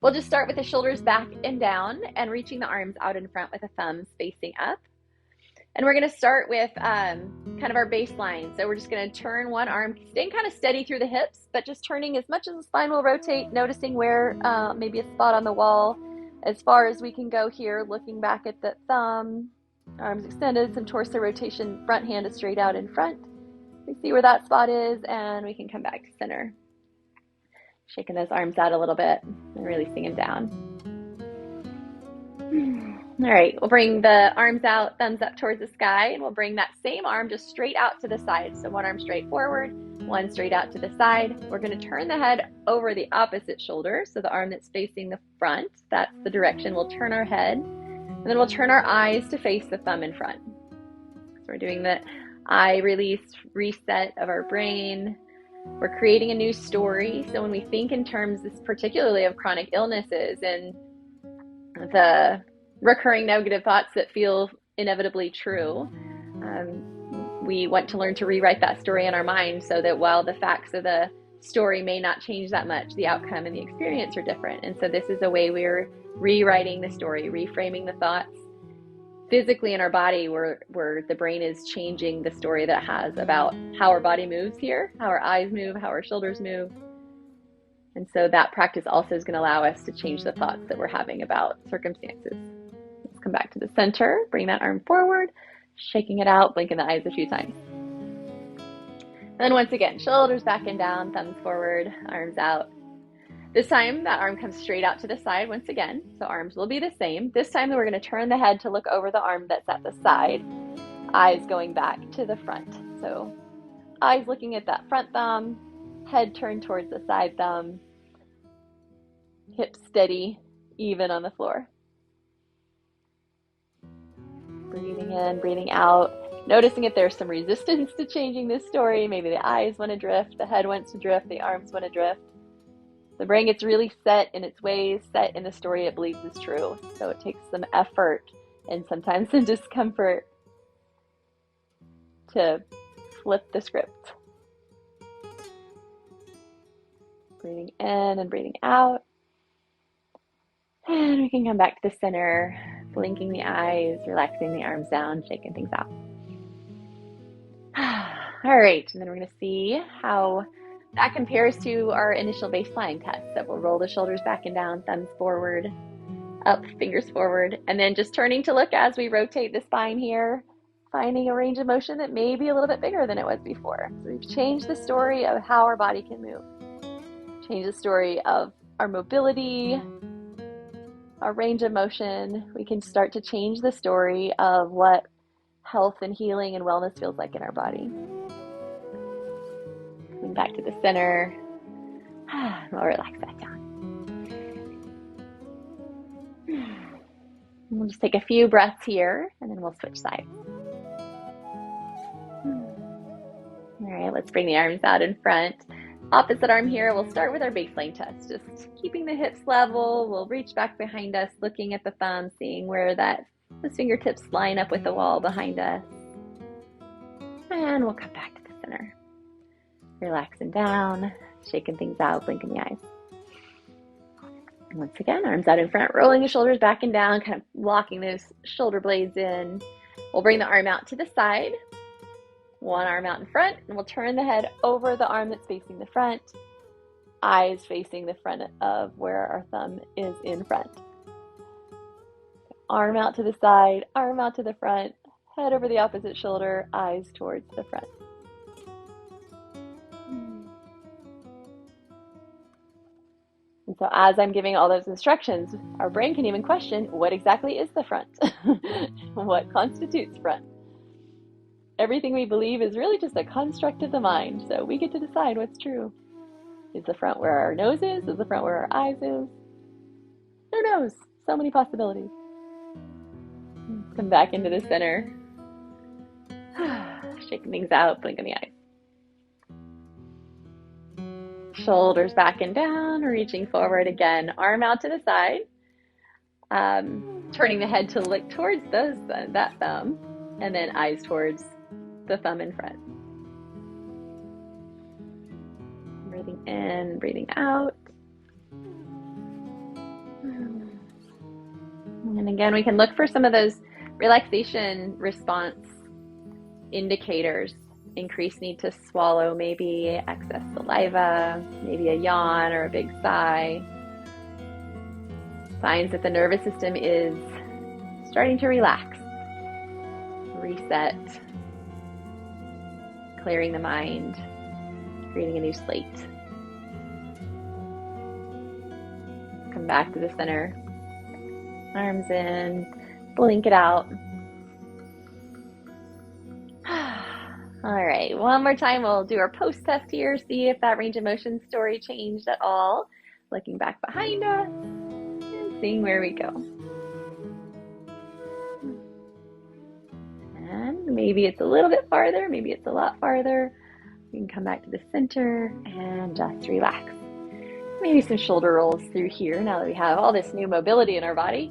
We'll just start with the shoulders back and down and reaching the arms out in front with the thumbs facing up. And we're going to start with kind of our baseline. So we're just going to turn one arm, staying kind of steady through the hips, but just turning as much as the spine will rotate, noticing where maybe a spot on the wall, as far as we can go here, looking back at the thumb, arms extended, some torso rotation, front hand is straight out in front. We see where that spot is, and we can come back to center. Shaking those arms out a little bit and releasing them down. All right, we'll bring the arms out, thumbs up towards the sky, and we'll bring that same arm just straight out to the side. So one arm straight forward, one straight out to the side. We're going to turn the head over the opposite shoulder. So the arm that's facing the front, that's the direction we'll turn our head. And then we'll turn our eyes to face the thumb in front. So we're doing the eye release, reset of our brain. We're creating a new story. So when we think in terms, particularly of chronic illnesses and the recurring negative thoughts that feel inevitably true, we want to learn to rewrite that story in our mind so that while the facts of the story may not change that much, the outcome and the experience are different. And so this is a way we're rewriting the story, reframing the thoughts physically in our body, where the brain is changing the story that it has about how our body moves here, how our eyes move, how our shoulders move. And so that practice also is going to allow us to change the thoughts that we're having about circumstances. Let's come back to the center, bring that arm forward, shaking it out, blinking the eyes a few times. And then once again, shoulders back and down, thumbs forward, arms out. This time, that arm comes straight out to the side once again. So arms will be the same. This time, we're going to turn the head to look over the arm that's at the side, eyes going back to the front. So eyes looking at that front thumb, head turned towards the side thumb, hips steady, even on the floor. Breathing in, breathing out, noticing if there's some resistance to changing this story. Maybe the eyes want to drift, the head wants to drift, the arms want to drift. The brain gets really set in its ways, set in the story it believes is true. So it takes some effort and sometimes some discomfort to flip the script. Breathing in and breathing out. And we can come back to the center, blinking the eyes, relaxing the arms down, shaking things out. All right, and then we're going to see how that compares to our initial baseline test. So we'll roll the shoulders back and down, thumbs forward, up, fingers forward, and then just turning to look as we rotate the spine here, finding a range of motion that may be a little bit bigger than it was before. So we've changed the story of how our body can move, changed the story of our mobility, our range of motion. We can start to change the story of what health and healing and wellness feels like in our body. Coming back to the center. We'll relax that down. We'll just take a few breaths here, and then we'll switch sides. All right, let's bring the arms out in front. Opposite arm here, we'll start with our baseline test. Just keeping the hips level. We'll reach back behind us, looking at the thumb, seeing where those fingertips line up with the wall behind us. And we'll come back to the center. Relaxing down, shaking things out, blinking the eyes. And once again, arms out in front, rolling the shoulders back and down, kind of locking those shoulder blades in. We'll bring the arm out to the side, one arm out in front, and we'll turn the head over the arm that's facing the front, eyes facing the front of where our thumb is in front. Arm out to the side, arm out to the front, head over the opposite shoulder, eyes towards the front. And so as I'm giving all those instructions, our brain can even question, what exactly is the front? What constitutes front? Everything we believe is really just a construct of the mind, so we get to decide what's true. Is the front where our nose is? Is the front where our eyes is? Who knows? So many possibilities. Come back into the center. Shaking things out, blinking the eyes. Shoulders back and down, reaching forward again, arm out to the side. Turning the head to look towards that thumb, and then eyes towards the thumb in front. Breathing in, breathing out. And again, we can look for some of those relaxation response indicators. Increased need to swallow, maybe excess saliva, maybe a yawn or a big sigh. Signs that the nervous system is starting to relax, reset, clearing the mind, creating a new slate. Come back to the center. Arms in, blink it out. All right, one more time, we'll do our post test here, see if that range of motion story changed at all. Looking back behind us and seeing where we go. And maybe it's a little bit farther, maybe it's a lot farther. You can come back to the center and just relax. Maybe some shoulder rolls through here now that we have all this new mobility in our body.